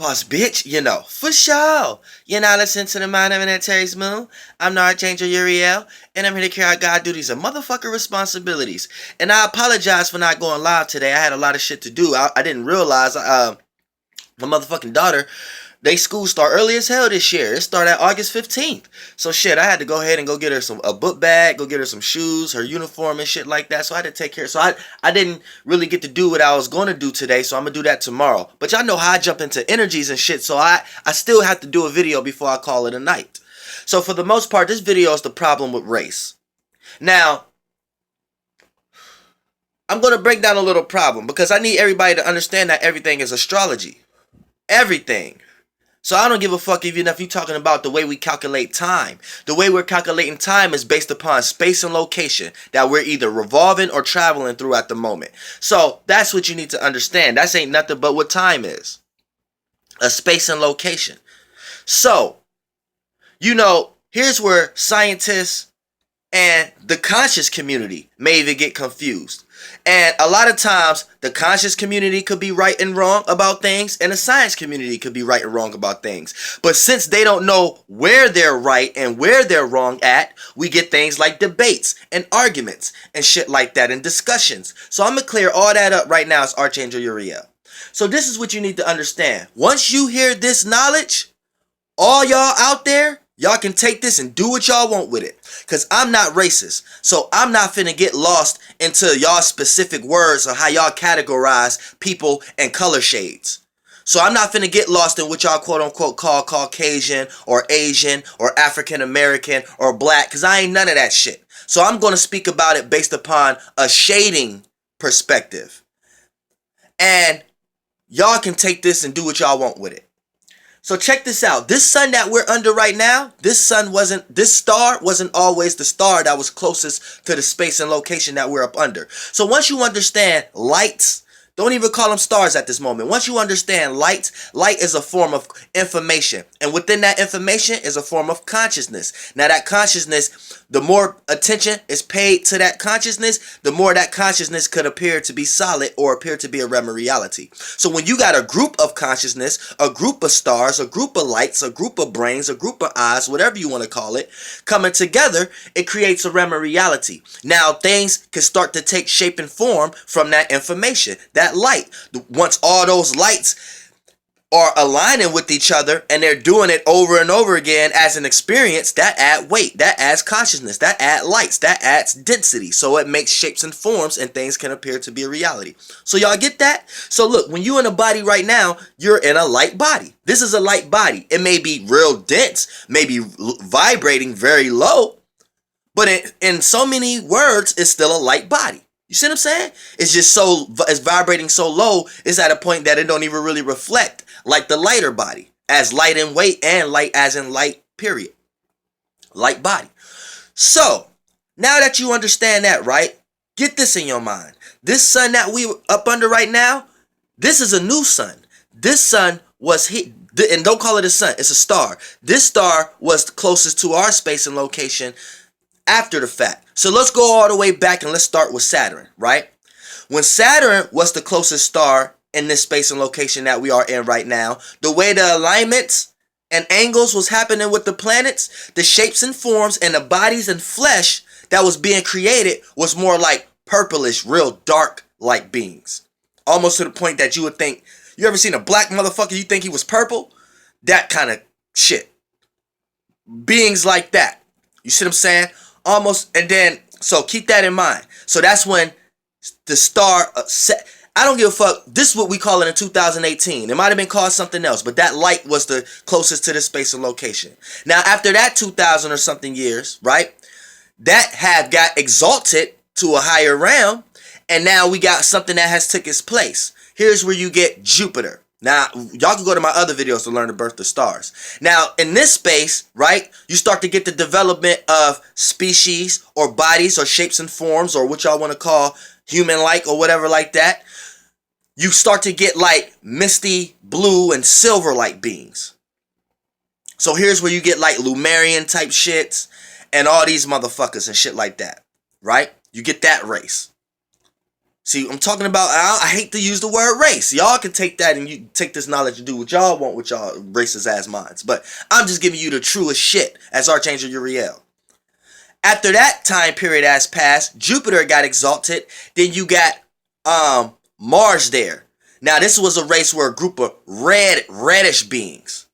Boss bitch, for sure. You're not listening to the Mind of Terry's Moon. I'm the Archangel Uriel, and I'm here to carry out God duties and motherfucking responsibilities. And I apologize for not going live today. I had a lot of shit to do. I didn't realize my motherfucking daughter, they school start early as hell this year. It started August 15th. So shit, I had to go ahead and go get her a book bag, go get her some shoes, her uniform and shit like that. So I had to take care. So I didn't really get to do what I was going to do today. So I'm going to do that tomorrow. But y'all know how I jump into energies and shit. So I still have to do a video before I call it a night. So for the most part, this video is the problem with race. Now, I'm going to break down a little problem because I need everybody to understand that everything is astrology. Everything. So I don't give a fuck even if you're talking about the way we calculate time. The way we're calculating time is based upon space and location that we're either revolving or traveling through at the moment. So that's what you need to understand. That ain't nothing but what time is. A space and location. So, here's where scientists and the conscious community may even get confused. And a lot of times, the conscious community could be right and wrong about things, and the science community could be right and wrong about things. But since they don't know where they're right and where they're wrong at, we get things like debates and arguments and shit like that and discussions. So I'm going to clear all that up right now as Archangel Uriel. So this is what you need to understand. Once you hear this knowledge, all y'all out there, y'all can take this and do what y'all want with it. Because I'm not racist. So I'm not finna get lost into y'all specific words or how y'all categorize people and color shades. So I'm not finna get lost in what y'all quote unquote call Caucasian or Asian or African American or black. Because I ain't none of that shit. So I'm going to speak about it based upon a shading perspective. And y'all can take this and do what y'all want with it. So check this out. This sun that we're under right now, this star wasn't always the star that was closest to the space and location that we're up under. So once you understand lights, don't even call them stars at this moment. Once you understand light is a form of information. And within that information is a form of consciousness. Now that consciousness, the more attention is paid to that consciousness, the more that consciousness could appear to be solid or appear to be a realm of reality. So when you got a group of consciousness, a group of stars, a group of lights, a group of brains, a group of eyes, whatever you want to call it, coming together, it creates a realm of reality. Now things can start to take shape and form from that information. That light. Once all those lights are aligning with each other and they're doing it over and over again as an experience, that adds weight, that adds consciousness, that adds lights, that adds density. So it makes shapes and forms and things can appear to be a reality. So y'all get that? So look, when you're in a body right now, you're in a light body. This is a light body. It may be real dense, maybe vibrating very low, but in so many words, it's still a light body. You see what I'm saying? It's just it's vibrating so low, it's at a point that it don't even really reflect like the lighter body, as light in weight and light as in light, period. Light body. So, now that you understand that, right? Get this in your mind. This sun that we up under right now, this is a new sun. This sun was hit, and don't call it a sun, it's a star. This star was closest to our space and location after the fact. So let's go all the way back and let's start with Saturn, right? When Saturn was the closest star in this space and location that we are in right now, the way the alignments and angles was happening with the planets, the shapes and forms and the bodies and flesh that was being created was more like purplish, real dark like beings. Almost to the point that you would think, you ever seen a black motherfucker, you think he was purple? That kind of shit. Beings like that. You see what I'm saying? Almost, and then, so keep that in mind. So that's when the star set. I don't give a fuck. This is what we call it in 2018. It might have been called something else, but that light was the closest to the space and location. Now, after that 2000 or something years, right, that had got exalted to a higher realm, and now we got something that has took its place. Here's where you get Jupiter. Now, y'all can go to my other videos to learn the birth of stars. Now, in this space, right, you start to get the development of species or bodies or shapes and forms or what y'all want to call human-like or whatever like that. You start to get like misty blue and silver-like beings. So here's where you get like Lumerian type shits and all these motherfuckers and shit like that, right? You get that race. See, I'm talking about, I hate to use the word race. Y'all can take that and you take this knowledge and do what y'all want with y'all racist ass minds. But I'm just giving you the truest shit as Archangel Uriel. After that time period has passed, Jupiter got exalted. Then you got Mars there. Now this was a race where a group of reddish beings.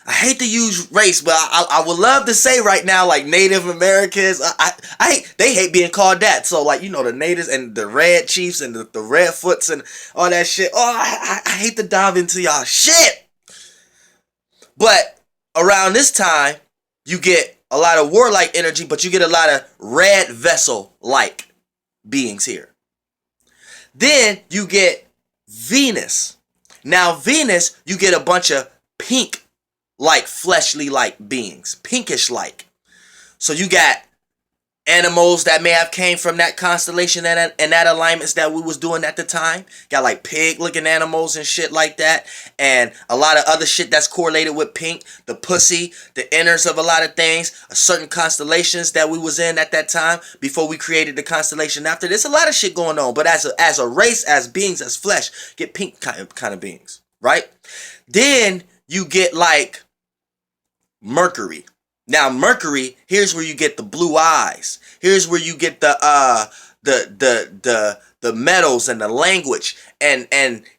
I hate to use race, but I would love to say right now, like Native Americans. They hate being called that. So like, you know, the natives and the red chiefs and the redfoots and all that shit. Oh, I hate to dive into y'all shit. But around this time, you get a lot of warlike energy, but you get a lot of red vessel-like beings here. Then you get Venus. Now Venus, you get a bunch of pink like fleshly like beings, pinkish like. So you got animals that may have came from that constellation and that alignments that we was doing at the time. Got like pig looking animals and shit like that, and a lot of other shit that's correlated with pink, the pussy, the inners of a lot of things, certain constellations that we was in at that time before we created the constellation after. There's a lot of shit going on, but as a race, as beings, as flesh, get pink kind of beings, right? Then you get like Mercury. Now Mercury, here's where you get the blue eyes. Here's where you get the metals and the language, and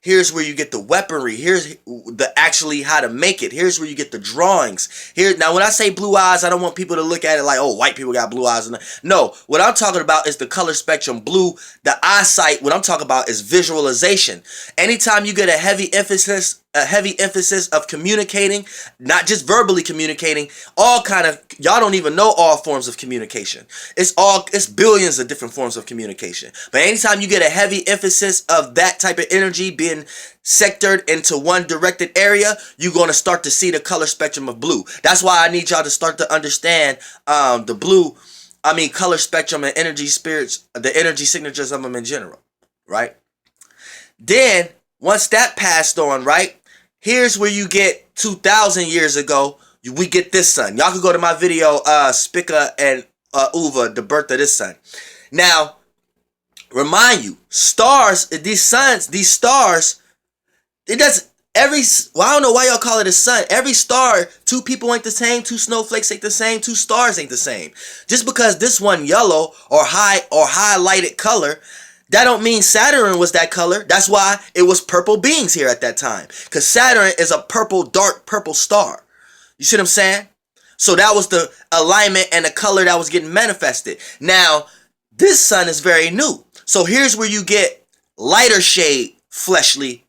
here's where you get the weaponry. Here's the actually how to make it. Here's where you get the drawings. Here now, when I say blue eyes, I don't want people to look at it like, oh, white people got blue eyes. No, what I'm talking about is the color spectrum blue. The eyesight. What I'm talking about is visualization. Anytime you get a heavy emphasis of communicating, not just verbally communicating, all kind of, y'all don't even know all forms of communication. It's billions of different forms of communication. But anytime you get a heavy emphasis of that type of energy being sectored into one directed area, you're going to start to see the color spectrum of blue. That's why I need y'all to start to understand the blue, color spectrum and energy spirits, the energy signatures of them in general, right? Then, once that passed on, right? Here's where you get 2,000 years ago, we get this sun. Y'all can go to my video, Spica and Uva, the birth of this sun. Now, remind you, stars, these stars, it does I don't know why y'all call it a sun. Every star, two people ain't the same, two snowflakes ain't the same, two stars ain't the same. Just because this one yellow or highlighted color, that don't mean Saturn was that color. That's why it was purple beings here at that time. Because Saturn is a purple, dark purple star. You see what I'm saying? So that was the alignment and the color that was getting manifested. Now, this sun is very new. So here's where you get lighter shade, fleshly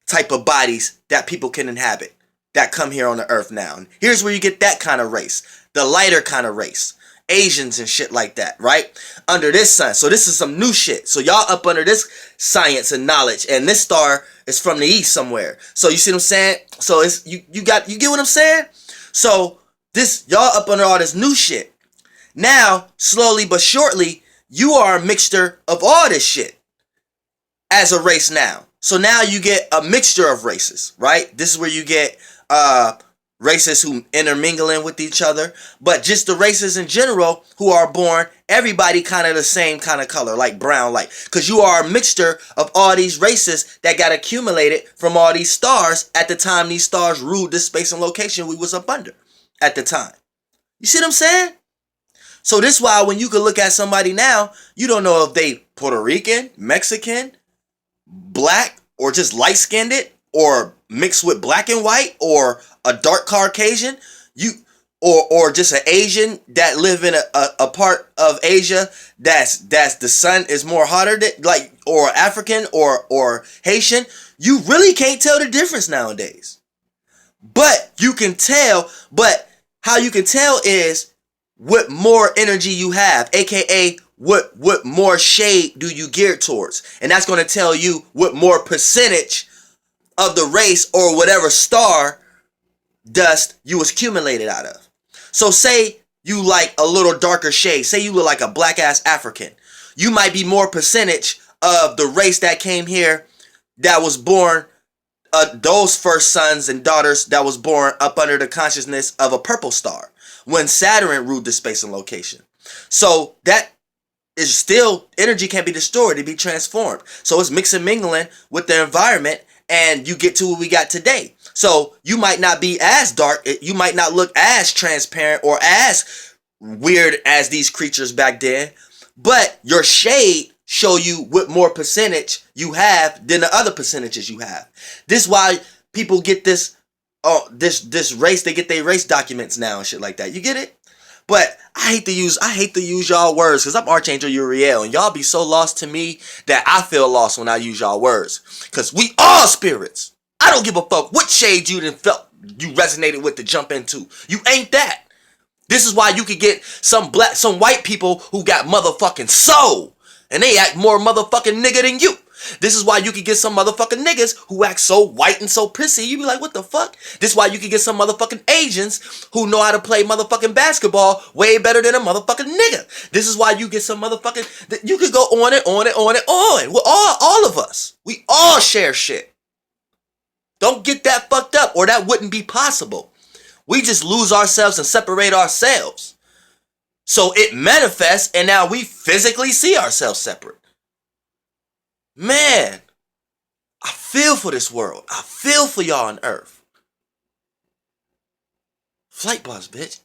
type of bodies that people can inhabit, that come here on the earth now. And here's where you get that kind of race, the lighter kind of race. Asians and shit like that, right? Under this sun. So this is some new shit. So y'all up under this science and knowledge, and this star is from the east somewhere. So you see what I'm saying? So it's you get what I'm saying? So this, y'all up under all this new shit. Now, slowly but surely, you are a mixture of all this shit as a race now. So now you get a mixture of races, right? This is where you get races who intermingling with each other, but just the races in general who are born, everybody kind of the same kind of color, like brown light, because you are a mixture of all these races that got accumulated from all these stars at the time these stars ruled this space and location we was up under at the time. You see what I'm saying? So this is why when you can look at somebody now, you don't know if they Puerto Rican, Mexican, black, or just light-skinned it, or mixed with black and white, or a dark Caucasian, or just an Asian that live in a part of Asia that's the sun is more hotter than, like, or African or Haitian. You really can't tell the difference nowadays. But you can tell, but how you can tell is what more energy you have, aka what more shade do you gear towards, and that's going to tell you what more percentage of the race or whatever star dust you was accumulated out of. So say you like a little darker shade, say you look like a black ass African, you might be more percentage of the race that came here that was born, those first sons and daughters that was born up under the consciousness of a purple star when Saturn ruled the space and location. So that it's still, energy can be destroyed, it be transformed. So it's mixing, mingling with the environment, and you get to what we got today. So you might not be as dark, you might not look as transparent or as weird as these creatures back then, but your shade show you what more percentage you have than the other percentages you have. This is why people get this, this race, they get their race documents now and shit like that. You get it? But I hate to use y'all words, because I'm Archangel Uriel, and y'all be so lost to me that I feel lost when I use y'all words. Because we all spirits. I don't give a fuck what shade you done felt you resonated with to jump into. You ain't that. This is why you could get some white people who got motherfucking soul, and they act more motherfucking nigga than you. This is why you could get some motherfucking niggas who act so white and so prissy. You be like, what the fuck? This is why you could get some motherfucking Asians who know how to play motherfucking basketball way better than a motherfucking nigga. This is why you get some motherfucking... You could go on and on and on and on. We're all of us. We all share shit. Don't get that fucked up, or that wouldn't be possible. We just lose ourselves and separate ourselves. So it manifests, and now we physically see ourselves separate. Man, I feel for this world. I feel for y'all on Earth. Flight boss, bitch.